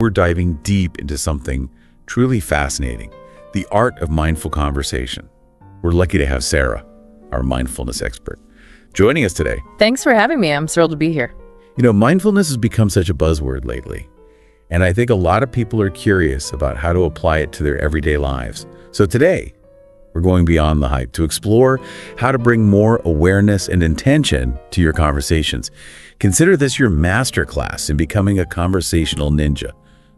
We're diving deep into something truly fascinating, the art of mindful conversation. We're lucky to have Sarah, our mindfulness expert, joining us today. Thanks for having me. I'm thrilled to be here. You know, mindfulness has become such a buzzword lately, and I think a lot of people are curious about how to apply it to their everyday lives. So today, we're going beyond the hype to explore how to bring more awareness and intention to your conversations. Consider this your masterclass in becoming a conversational ninja.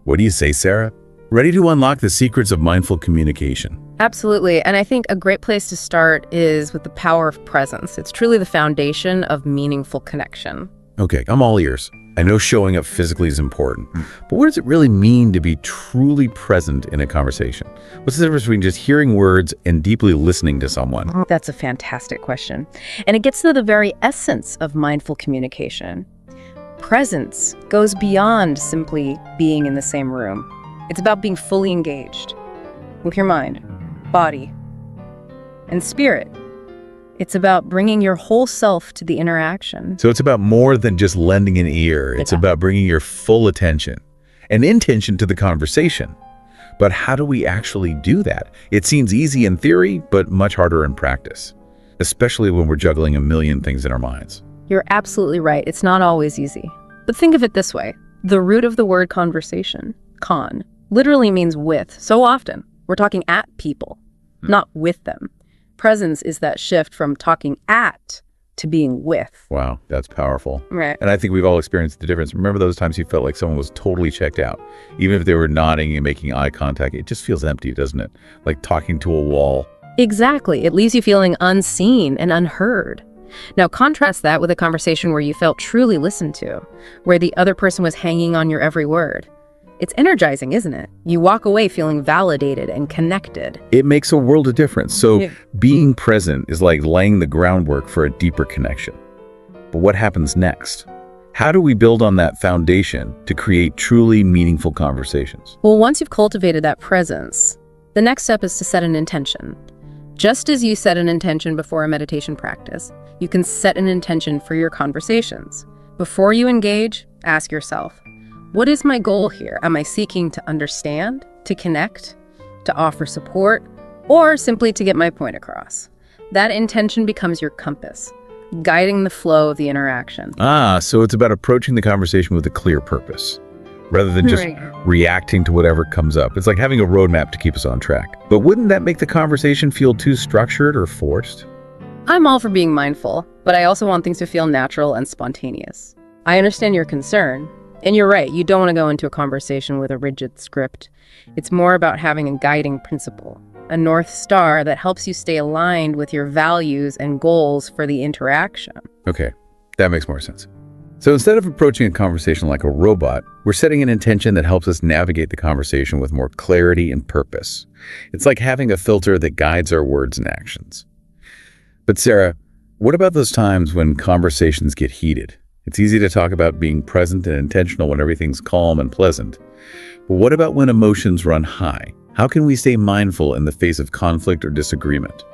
What do you say, Sarah? Ready to unlock the secrets of mindful communication? Absolutely. And I think a great place to start is with the power of presence. It's truly the foundation of meaningful connection. Okay, I'm all ears. I know showing up physically is important, but what does it really mean to be truly present in a conversation? What's the difference between just hearing words and deeply listening to someone? That's a fantastic question. And it gets to the very essence of mindful communication. Presence goes beyond simply being in the same room. It's about being fully engaged with your mind, body, and spirit. It's about bringing your whole self to the interaction. So it's about more than just lending an ear. It's about bringing your full attention and intention to the conversation. But how do we actually do that? It seems easy in theory, but much harder in practice, especially when we're juggling a million things in our minds. You're absolutely right. It's not always easy. But think of it this way. The root of the word conversation, con, literally means with. So often, we're talking at people, not with them. Presence is that shift from talking at to being with. Wow, that's powerful. Right. And I think we've all experienced the difference. Remember those times you felt like someone was totally checked out? Even if they were nodding and making eye contact, it just feels empty, doesn't it? Like talking to a wall. Exactly. It leaves you feeling unseen and unheard. Now contrast that with a conversation where you felt truly listened to, where the other person was hanging on your every word. It's energizing, isn't it? You walk away feeling validated and connected. It makes a world of difference. So being present is like laying the groundwork for a deeper connection. But what happens next? How do we build on that foundation to create truly meaningful conversations? Well, once you've cultivated that presence, the next step is to set an intention. Just as you set an intention before a meditation practice, you can set an intention for your conversations. Before you engage, ask yourself, what is my goal here? Am I seeking to understand, to connect, to offer support, or simply to get my point across? That intention becomes your compass, guiding the flow of the interaction. So it's about approaching the conversation with a clear purpose, rather than just reacting to whatever comes up. It's like having a roadmap to keep us on track. But wouldn't that make the conversation feel too structured or forced? I'm all for being mindful, but I also want things to feel natural and spontaneous. I understand your concern. And you're right, you don't want to go into a conversation with a rigid script. It's more about having a guiding principle, a North Star that helps you stay aligned with your values and goals for the interaction. Okay, that makes more sense. So instead of approaching a conversation like a robot, we're setting an intention that helps us navigate the conversation with more clarity and purpose. It's like having a filter that guides our words and actions. But Sarah, what about those times when conversations get heated? It's easy to talk about being present and intentional when everything's calm and pleasant. But what about when emotions run high? How can we stay mindful in the face of conflict or disagreement?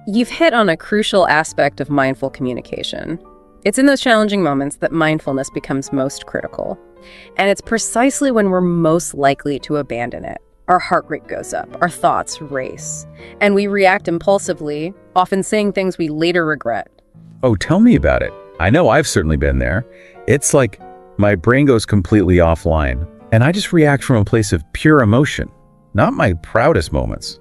You've hit on a crucial aspect of mindful communication. It's in those challenging moments that mindfulness becomes most critical. And it's precisely when we're most likely to abandon it. Our heart rate goes up, our thoughts race, and we react impulsively, often saying things we later regret. Oh, tell me about it. I know I've certainly been there. It's like my brain goes completely offline, and I just react from a place of pure emotion, not my proudest moments.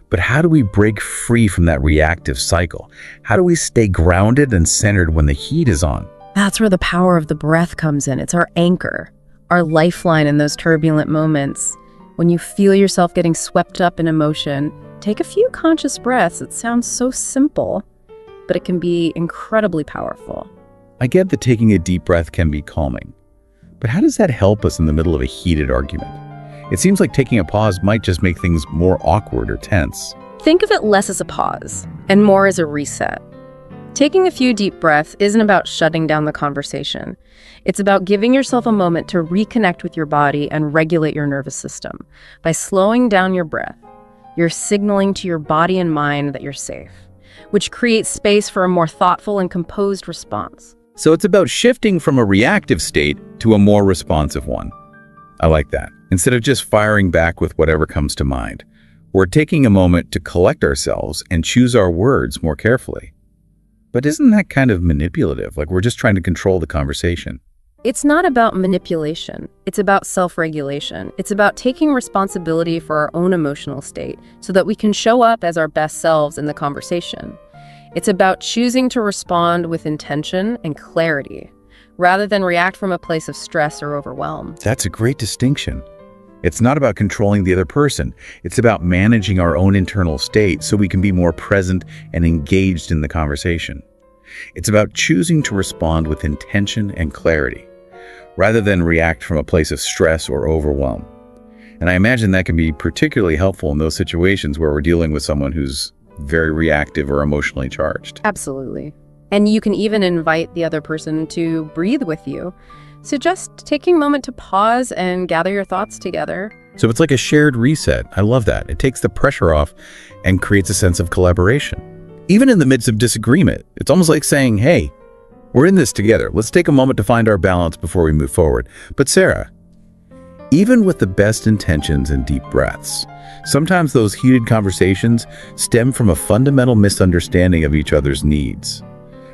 But how do we break free from that reactive cycle? How do we stay grounded and centered when the heat is on? That's where the power of the breath comes in. It's our anchor, our lifeline in those turbulent moments. When you feel yourself getting swept up in emotion, take a few conscious breaths. It sounds so simple, but it can be incredibly powerful. I get that taking a deep breath can be calming, but how does that help us in the middle of a heated argument? It seems like taking a pause might just make things more awkward or tense. Think of it less as a pause and more as a reset. Taking a few deep breaths isn't about shutting down the conversation. It's about giving yourself a moment to reconnect with your body and regulate your nervous system. By slowing down your breath, you're signaling to your body and mind that you're safe, which creates space for a more thoughtful and composed response. So it's about shifting from a reactive state to a more responsive one. I like that. Instead of just firing back with whatever comes to mind, we're taking a moment to collect ourselves and choose our words more carefully. But isn't that kind of manipulative? Like we're just trying to control the conversation. It's not about manipulation. It's about self-regulation. It's about taking responsibility for our own emotional state so that we can show up as our best selves in the conversation. It's about choosing to respond with intention and clarity, rather than react from a place of stress or overwhelm. That's a great distinction. It's not about controlling the other person. It's about managing our own internal state so we can be more present and engaged in the conversation. It's about choosing to respond with intention and clarity, rather than react from a place of stress or overwhelm. And I imagine that can be particularly helpful in those situations where we're dealing with someone who's very reactive or emotionally charged. Absolutely. And you can even invite the other person to breathe with you. So just taking a moment to pause and gather your thoughts together. So it's like a shared reset. I love that. It takes the pressure off and creates a sense of collaboration. Even in the midst of disagreement, it's almost like saying, hey, we're in this together. Let's take a moment to find our balance before we move forward. But Sarah, even with the best intentions and deep breaths, sometimes those heated conversations stem from a fundamental misunderstanding of each other's needs.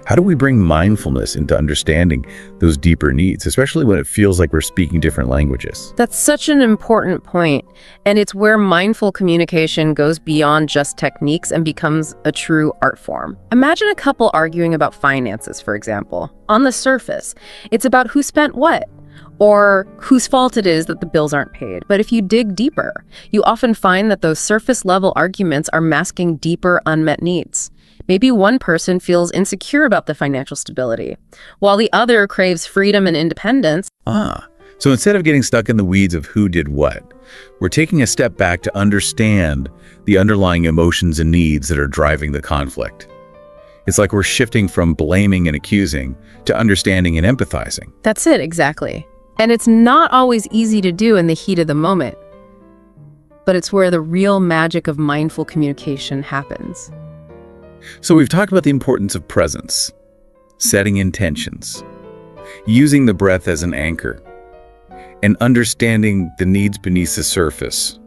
How do we bring mindfulness into understanding those deeper needs, especially when it feels like we're speaking different languages? That's such an important point, and it's where mindful communication goes beyond just techniques and becomes a true art form. Imagine a couple arguing about finances, for example. On the surface, it's about who spent what, or whose fault it is that the bills aren't paid. But if you dig deeper, you often find that those surface-level arguments are masking deeper unmet needs. Maybe one person feels insecure about the financial stability, while the other craves freedom and independence. So instead of getting stuck in the weeds of who did what, we're taking a step back to understand the underlying emotions and needs that are driving the conflict. It's like we're shifting from blaming and accusing to understanding and empathizing. That's it, exactly. And it's not always easy to do in the heat of the moment, but it's where the real magic of mindful communication happens. So we've talked about the importance of presence, setting intentions, using the breath as an anchor, and understanding the needs beneath the surface.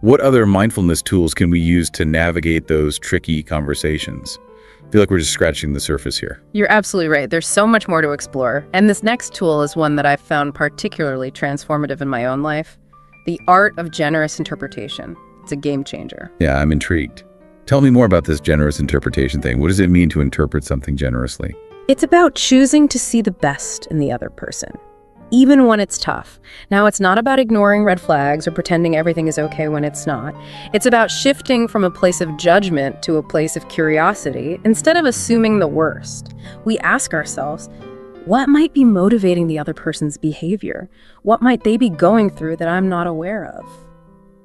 What other mindfulness tools can we use to navigate those tricky conversations? I feel like we're just scratching the surface here. You're absolutely right. There's so much more to explore. And this next tool is one that I've found particularly transformative in my own life. The art of generous interpretation. It's a game changer. Yeah, I'm intrigued. Tell me more about this generous interpretation thing. What does it mean to interpret something generously? It's about choosing to see the best in the other person, even when it's tough. Now, it's not about ignoring red flags or pretending everything is okay when it's not. It's about shifting from a place of judgment to a place of curiosity. Instead of assuming the worst, we ask ourselves, what might be motivating the other person's behavior? What might they be going through that I'm not aware of?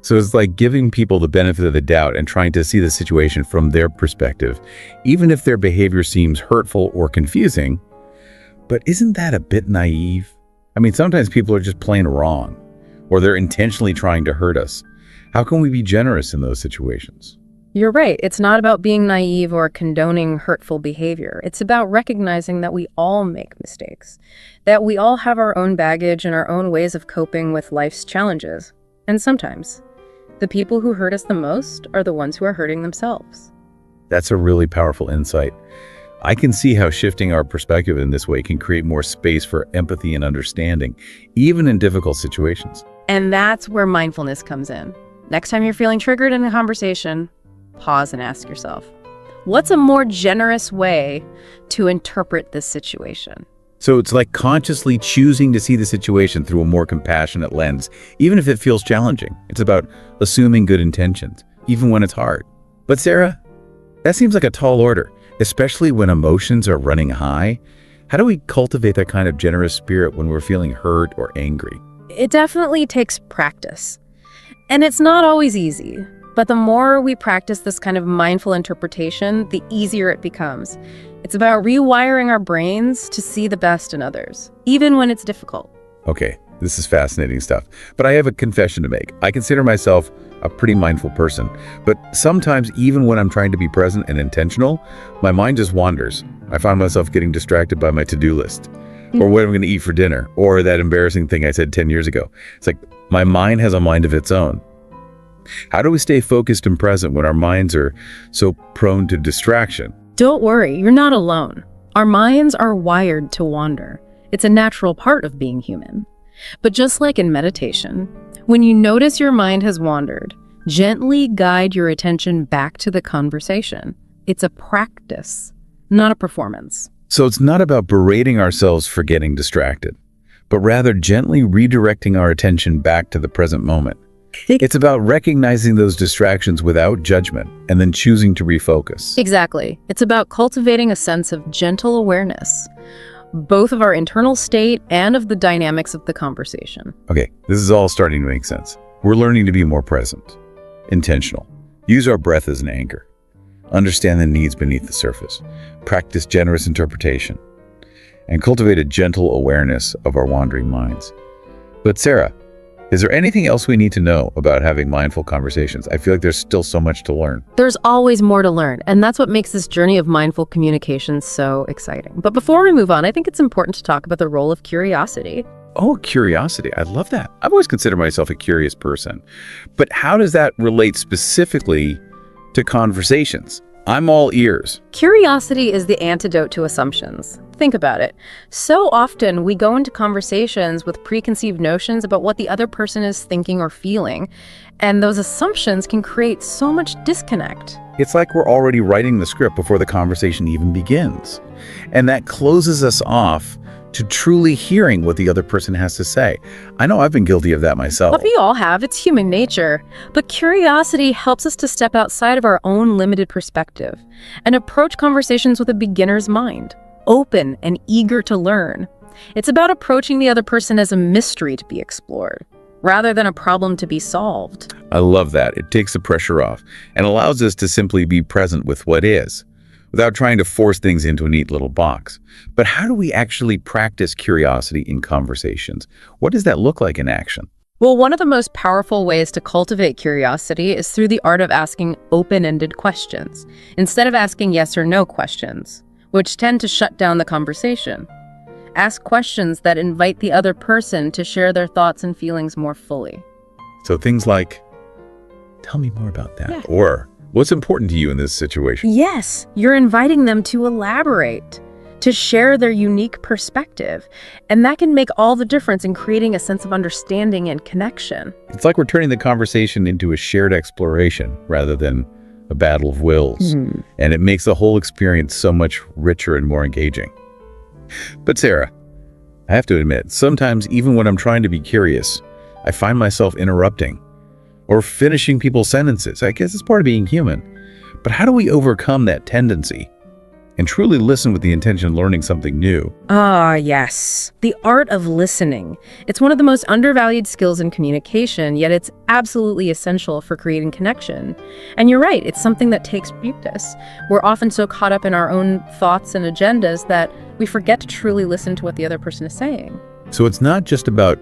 So it's like giving people the benefit of the doubt and trying to see the situation from their perspective, even if their behavior seems hurtful or confusing. But isn't that a bit naive? I mean, sometimes people are just plain wrong, or they're intentionally trying to hurt us. How can we be generous in those situations? You're right. It's not about being naive or condoning hurtful behavior. It's about recognizing that we all make mistakes, that we all have our own baggage and our own ways of coping with life's challenges. And sometimes, the people who hurt us the most are the ones who are hurting themselves. That's a really powerful insight. I can see how shifting our perspective in this way can create more space for empathy and understanding, even in difficult situations. And that's where mindfulness comes in. Next time you're feeling triggered in a conversation, pause and ask yourself, what's a more generous way to interpret this situation? So it's like consciously choosing to see the situation through a more compassionate lens, even if it feels challenging. It's about assuming good intentions, even when it's hard. But Sarah, that seems like a tall order, especially when emotions are running high. How do we cultivate that kind of generous spirit when we're feeling hurt or angry? It definitely takes practice. And it's not always easy. But the more we practice this kind of mindful interpretation, the easier it becomes. It's about rewiring our brains to see the best in others, even when it's difficult. Okay, this is fascinating stuff. But I have a confession to make. I consider myself a pretty mindful person. But sometimes, even when I'm trying to be present and intentional, my mind just wanders. I find myself getting distracted by my to-do list. or what I'm going to eat for dinner, or that embarrassing thing I said 10 years ago. It's like my mind has a mind of its own. How do we stay focused and present when our minds are so prone to distraction? Don't worry, you're not alone. Our minds are wired to wander. It's a natural part of being human. But just like in meditation, when you notice your mind has wandered, gently guide your attention back to the conversation. It's a practice, not a performance. So it's not about berating ourselves for getting distracted, but rather gently redirecting our attention back to the present moment. It's about recognizing those distractions without judgment and then choosing to refocus. Exactly. It's about cultivating a sense of gentle awareness, both of our internal state and of the dynamics of the conversation. Okay, this is all starting to make sense. We're learning to be more present, intentional, use our breath as an anchor, understand the needs beneath the surface, practice generous interpretation, and cultivate a gentle awareness of our wandering minds. But Sarah, is there anything else we need to know about having mindful conversations? I feel like there's still so much to learn. There's always more to learn, and that's what makes this journey of mindful communication so exciting. But before we move on, I think it's important to talk about the role of curiosity. Oh, curiosity. I love that. I've always considered myself a curious person. But how does that relate specifically to conversations? I'm all ears. Curiosity is the antidote to assumptions. Think about it. So often we go into conversations with preconceived notions about what the other person is thinking or feeling, and those assumptions can create so much disconnect. It's like we're already writing the script before the conversation even begins. And that closes us off to truly hearing what the other person has to say. I know I've been guilty of that myself. Well, we all have. It's human nature. But curiosity helps us to step outside of our own limited perspective and approach conversations with a beginner's mind, open and eager to learn. It's about approaching the other person as a mystery to be explored, rather than a problem to be solved. I love that. It takes the pressure off and allows us to simply be present with what is, without trying to force things into a neat little box. But how do we actually practice curiosity in conversations? What does that look like in action? Well, one of the most powerful ways to cultivate curiosity is through the art of asking open-ended questions, instead of asking yes or no questions, which tend to shut down the conversation. Ask questions that invite the other person to share their thoughts and feelings more fully. So things like, tell me more about that. Yeah. Or, what's important to you in this situation? Yes, you're inviting them to elaborate, to share their unique perspective. And that can make all the difference in creating a sense of understanding and connection. It's like we're turning the conversation into a shared exploration rather than a battle of wills. And it makes the whole experience so much richer and more engaging. But Sarah, I have to admit, sometimes even when I'm trying to be curious, I find myself interrupting or finishing people's sentences. I guess it's part of being human. But how do we overcome that tendency and truly listen with the intention of learning something new? Ah, yes. The art of listening. It's one of the most undervalued skills in communication, yet it's absolutely essential for creating connection. And you're right, it's something that takes practice. We're often so caught up in our own thoughts and agendas that we forget to truly listen to what the other person is saying. So it's not just about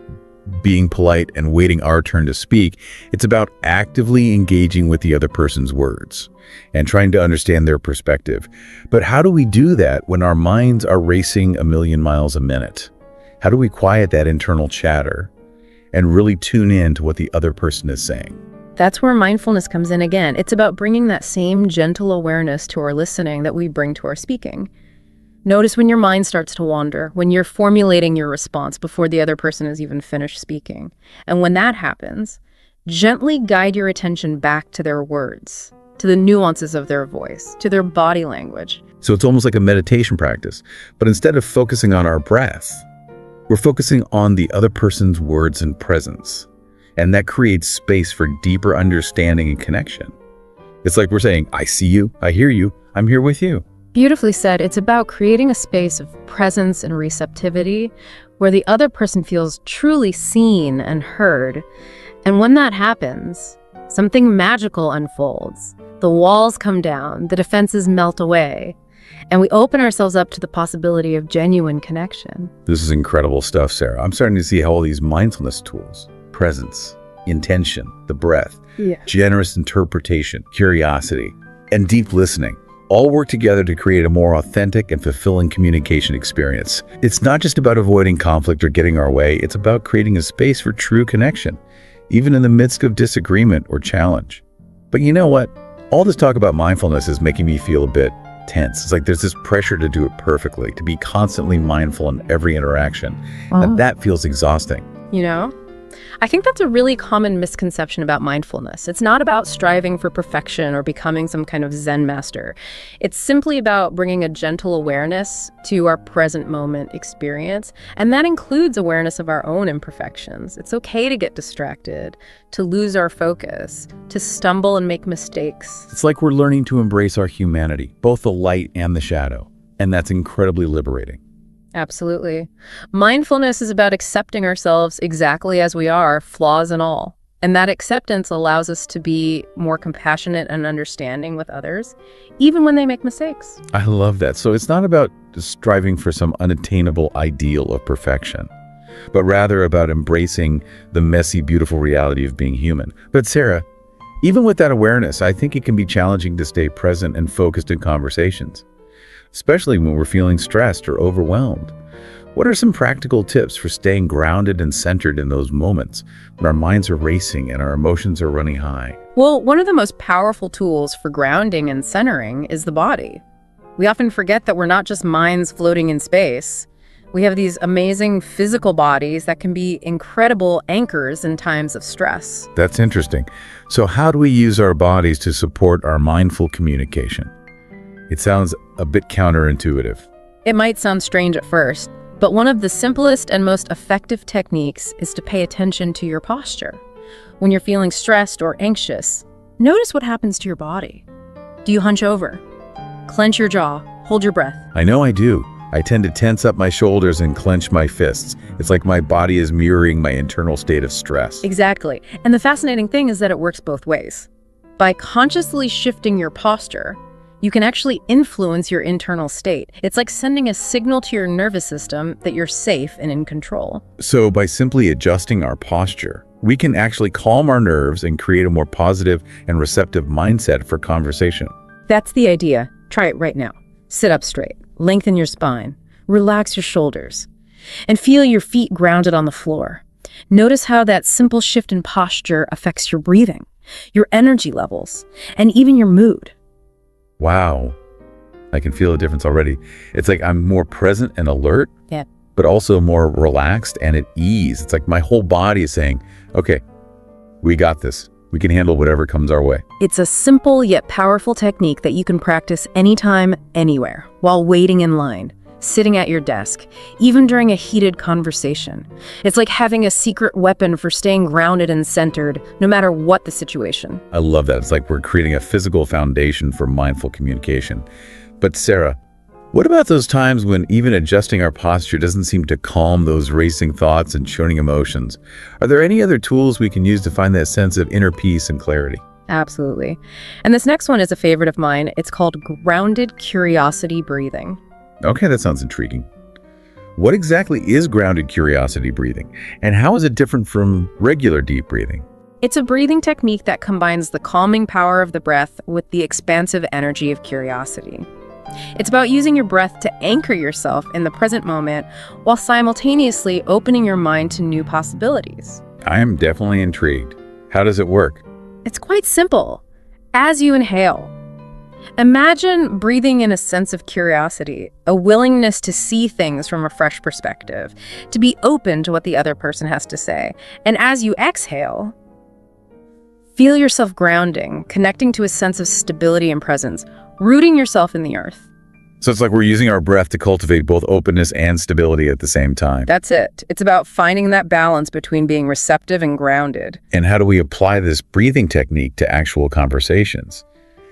being polite and waiting our turn to speak. It's about actively engaging with the other person's words and trying to understand their perspective. But how do we do that when our minds are racing a million miles a minute? How do we quiet that internal chatter and really tune in to what the other person is saying? That's where mindfulness comes in again. It's about bringing that same gentle awareness to our listening that we bring to our speaking. Notice when your mind starts to wander, when you're formulating your response before the other person has even finished speaking. And when that happens, gently guide your attention back to their words, to the nuances of their voice, to their body language. So it's almost like a meditation practice, but instead of focusing on our breath, we're focusing on the other person's words and presence. And that creates space for deeper understanding and connection. It's like we're saying, I see you, I hear you, I'm here with you. Beautifully said. It's about creating a space of presence and receptivity where the other person feels truly seen and heard. And when that happens, something magical unfolds. The walls come down, the defenses melt away, and we open ourselves up to the possibility of genuine connection. This is incredible stuff, Sarah. I'm starting to see how all these mindfulness tools, presence, intention, the breath, generous interpretation, curiosity, and deep listening, all work together to create a more authentic and fulfilling communication experience. It's not just about avoiding conflict or getting our way, it's about creating a space for true connection, even in the midst of disagreement or challenge. But you know what? All this talk about mindfulness is making me feel a bit tense. It's like there's this pressure to do it perfectly, to be constantly mindful in every interaction. And that feels exhausting. You know, I think that's a really common misconception about mindfulness. It's not about striving for perfection or becoming some kind of Zen master. It's simply about bringing a gentle awareness to our present moment experience, and that includes awareness of our own imperfections. It's okay to get distracted, to lose our focus, to stumble and make mistakes. It's like we're learning to embrace our humanity, both the light and the shadow, and that's incredibly liberating. Absolutely. Mindfulness is about accepting ourselves exactly as we are, flaws and all. And that acceptance allows us to be more compassionate and understanding with others, even when they make mistakes. I love that. So it's not about striving for some unattainable ideal of perfection, but rather about embracing the messy, beautiful reality of being human. But Sarah, even with that awareness, I think it can be challenging to stay present and focused in conversations, especially when we're feeling stressed or overwhelmed. What are some practical tips for staying grounded and centered in those moments when our minds are racing and our emotions are running high? Well, one of the most powerful tools for grounding and centering is the body. We often forget that we're not just minds floating in space. We have these amazing physical bodies that can be incredible anchors in times of stress. That's interesting. So how do we use our bodies to support our mindful communication? It sounds a bit counterintuitive. It might sound strange at first, but one of the simplest and most effective techniques is to pay attention to your posture. When you're feeling stressed or anxious, notice what happens to your body. Do you hunch over? Clench your jaw? Hold your breath? I know I do. I tend to tense up my shoulders and clench my fists. It's like my body is mirroring my internal state of stress. Exactly. And the fascinating thing is that it works both ways. By consciously shifting your posture, you can actually influence your internal state. It's like sending a signal to your nervous system that you're safe and in control. So by simply adjusting our posture, we can actually calm our nerves and create a more positive and receptive mindset for conversation. That's the idea. Try it right now. Sit up straight, lengthen your spine, relax your shoulders, and feel your feet grounded on the floor. Notice how that simple shift in posture affects your breathing, your energy levels, and even your mood. Wow, I can feel a difference already. It's like I'm more present and alert, but also more relaxed and at ease. It's like my whole body is saying, okay, we got this. We can handle whatever comes our way. It's a simple yet powerful technique that you can practice anytime, anywhere, while waiting in line, sitting at your desk, even during a heated conversation. It's like having a secret weapon for staying grounded and centered, no matter what the situation. I love that. It's like we're creating a physical foundation for mindful communication. But Sarah, what about those times when even adjusting our posture doesn't seem to calm those racing thoughts and churning emotions? Are there any other tools we can use to find that sense of inner peace and clarity? Absolutely. And this next one is a favorite of mine. It's called grounded curiosity breathing. Okay, that sounds intriguing. What exactly is grounded curiosity breathing, and how is it different from regular deep breathing? It's a breathing technique that combines the calming power of the breath with the expansive energy of curiosity. It's about using your breath to anchor yourself in the present moment while simultaneously opening your mind to new possibilities. I am definitely intrigued. How does it work? It's quite simple. As you inhale, imagine breathing in a sense of curiosity, a willingness to see things from a fresh perspective, to be open to what the other person has to say. And as you exhale, feel yourself grounding, connecting to a sense of stability and presence, rooting yourself in the earth. So it's like we're using our breath to cultivate both openness and stability at the same time. That's it. It's about finding that balance between being receptive and grounded. And how do we apply this breathing technique to actual conversations?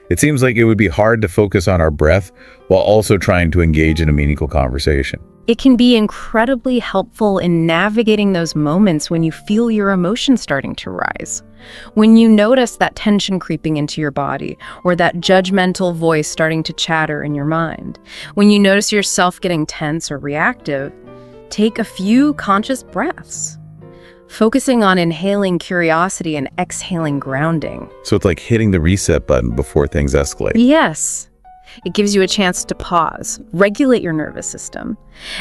It seems like it would be hard to focus on our breath while also trying to engage in a meaningful conversation. It can be incredibly helpful in navigating those moments when you feel your emotions starting to rise. When you notice that tension creeping into your body or that judgmental voice starting to chatter in your mind. When you notice yourself getting tense or reactive, take a few conscious breaths, focusing on inhaling curiosity and exhaling grounding. So it's like hitting the reset button before things escalate. Yes. It gives you a chance to pause, regulate your nervous system,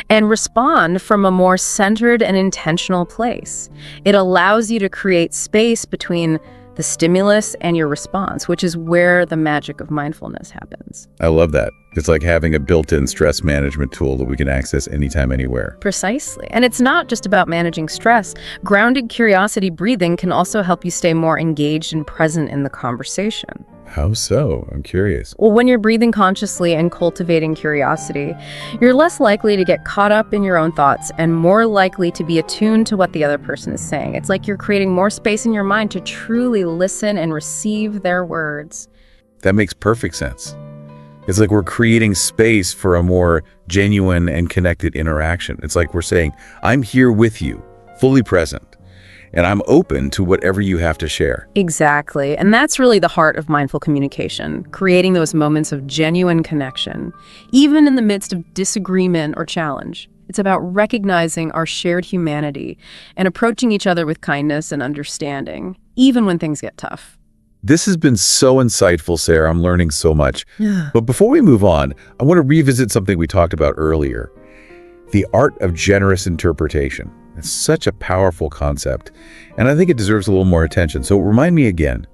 and respond from a more centered and intentional place. It allows you to create space between the stimulus and your response, which is where the magic of mindfulness happens. I love that. It's like having a built-in stress management tool that we can access anytime, anywhere. Precisely. And it's not just about managing stress. Grounded curiosity breathing can also help you stay more engaged and present in the conversation. How so? I'm curious. Well, when you're breathing consciously and cultivating curiosity, you're less likely to get caught up in your own thoughts and more likely to be attuned to what the other person is saying. It's like you're creating more space in your mind to truly listen and receive their words. That makes perfect sense. It's like we're creating space for a more genuine and connected interaction. It's like we're saying, I'm here with you, fully present, and I'm open to whatever you have to share. Exactly. And that's really the heart of mindful communication, creating those moments of genuine connection, even in the midst of disagreement or challenge. It's about recognizing our shared humanity and approaching each other with kindness and understanding, even when things get tough. This has been so insightful, Sarah. I'm learning so much. Yeah. But before we move on, I want to revisit something we talked about earlier, the art of generous interpretation. It's such a powerful concept, and I think it deserves a little more attention. So remind me again,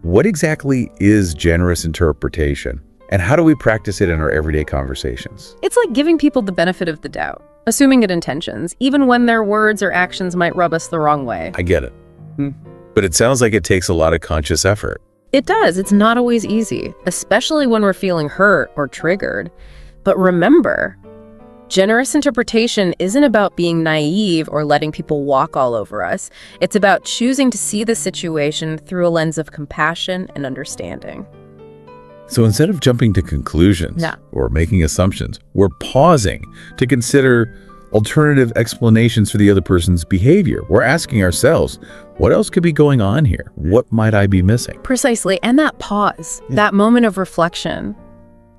what exactly is generous interpretation, and how do we practice it in our everyday conversations? It's like giving people the benefit of the doubt, assuming good intentions, even when their words or actions might rub us the wrong way. I get it. But it sounds like it takes a lot of conscious effort. It does. It's not always easy, especially when we're feeling hurt or triggered. But remember, generous interpretation isn't about being naive or letting people walk all over us. It's about choosing to see the situation through a lens of compassion and understanding. So instead of jumping to conclusions or making assumptions, we're pausing to consider alternative explanations for the other person's behavior. We're asking ourselves, what else could be going on here? What might I be missing? Precisely. And that pause, that moment of reflection,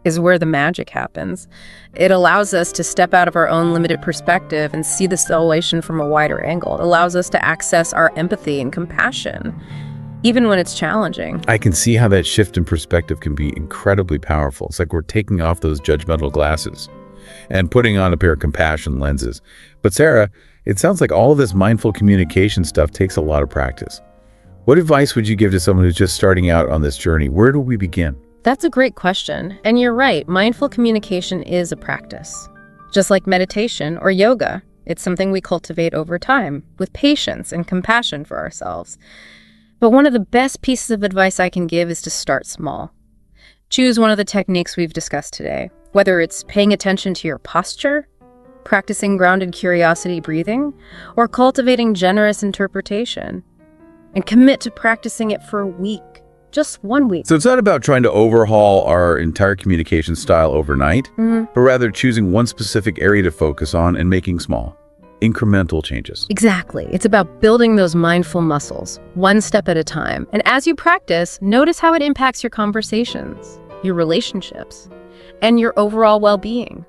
is where the magic happens. It allows us to step out of our own limited perspective and see the situation from a wider angle. It allows us to access our empathy and compassion, even when it's challenging. I can see how that shift in perspective can be incredibly powerful. It's like we're taking off those judgmental glasses and putting on a pair of compassion lenses. But Sarah, it sounds like all of this mindful communication stuff takes a lot of practice. What advice would you give to someone who's just starting out on this journey? Where do we begin? That's a great question. And you're right, mindful communication is a practice. Just like meditation or yoga, it's something we cultivate over time with patience and compassion for ourselves. But one of the best pieces of advice I can give is to start small. Choose one of the techniques we've discussed today, whether it's paying attention to your posture, practicing grounded curiosity breathing, or cultivating generous interpretation. And commit to practicing it for a week, just 1 week. So it's not about trying to overhaul our entire communication style overnight, but rather choosing one specific area to focus on and making small, incremental changes. Exactly. It's about building those mindful muscles, one step at a time. And as you practice, notice how it impacts your conversations, your relationships, and your overall well-being.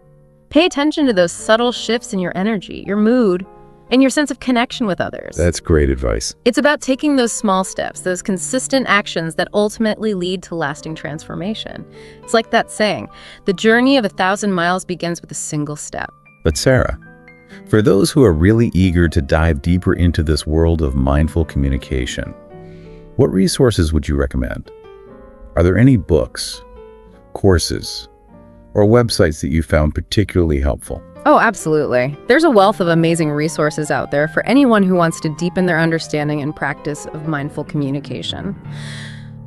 Pay attention to those subtle shifts in your energy, your mood, and your sense of connection with others. That's great advice. It's about taking those small steps, those consistent actions that ultimately lead to lasting transformation. It's like that saying, the journey of 1,000 miles begins with a single step. But Sarah, for those who are really eager to dive deeper into this world of mindful communication, what resources would you recommend? Are there any books, courses, or websites that you found particularly helpful? Oh, absolutely. There's a wealth of amazing resources out there for anyone who wants to deepen their understanding and practice of mindful communication.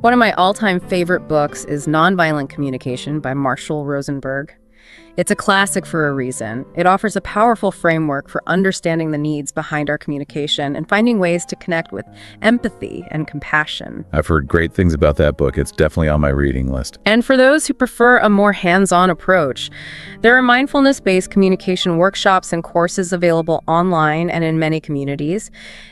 One of my all-time favorite books is Nonviolent Communication by Marshall Rosenberg. It's a classic for a reason. It offers a powerful framework for understanding the needs behind our communication and finding ways to connect with empathy and compassion. I've heard great things about that book. It's definitely on my reading list. And for those who prefer a more hands-on approach, there are mindfulness-based communication workshops and courses available online and in many communities.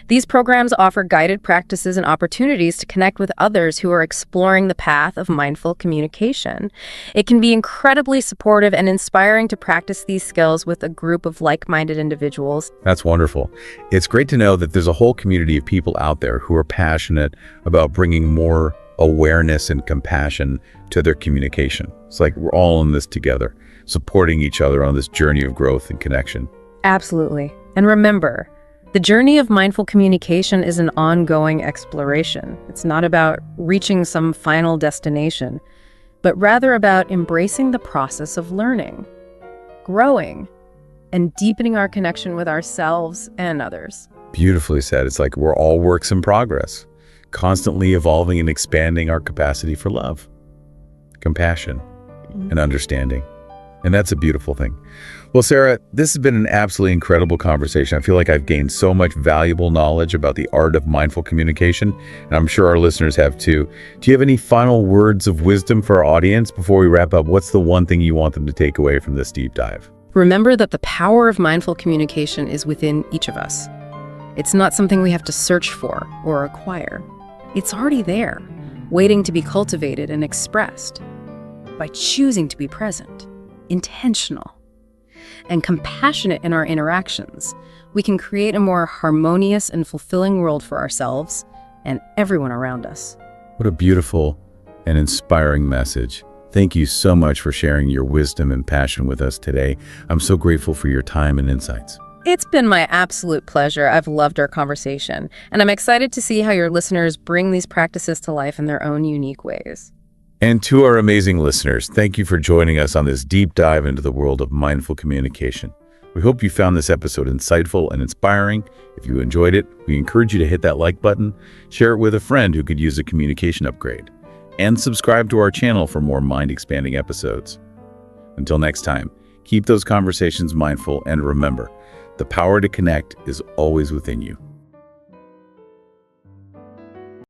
These programs offer guided practices and opportunities to connect with others who are exploring the path of mindful communication. It can be incredibly supportive and inspiring to practice these skills with a group of like-minded individuals. That's wonderful. It's great to know that there's a whole community of people out there who are passionate about bringing more awareness and compassion to their communication. It's like we're all in this together, supporting each other on this journey of growth and connection. Absolutely. And remember, the journey of mindful communication is an ongoing exploration. It's not about reaching some final destination, but rather about embracing the process of learning, growing, and deepening our connection with ourselves and others. Beautifully said. It's like we're all works in progress, constantly evolving and expanding our capacity for love, compassion, and understanding. And that's a beautiful thing. Well, Sarah, this has been an absolutely incredible conversation. I feel like I've gained so much valuable knowledge about the art of mindful communication, and I'm sure our listeners have too. Do you have any final words of wisdom for our audience before we wrap up? What's the one thing you want them to take away from this deep dive? Remember that the power of mindful communication is within each of us. It's not something we have to search for or acquire. It's already there, waiting to be cultivated and expressed. By choosing to be present, intentional, and compassionate in our interactions, we can create a more harmonious and fulfilling world for ourselves and everyone around us. What a beautiful and inspiring message. Thank you so much for sharing your wisdom and passion with us today. I'm so grateful for your time and insights. It's been my absolute pleasure. I've loved our conversation, and I'm excited to see how your listeners bring these practices to life in their own unique ways. And to our amazing listeners, thank you for joining us on this deep dive into the world of mindful communication. We hope you found this episode insightful and inspiring. If you enjoyed it, we encourage you to hit that like button, share it with a friend who could use a communication upgrade, and subscribe to our channel for more mind-expanding episodes. Until next time, keep those conversations mindful, and remember, the power to connect is always within you.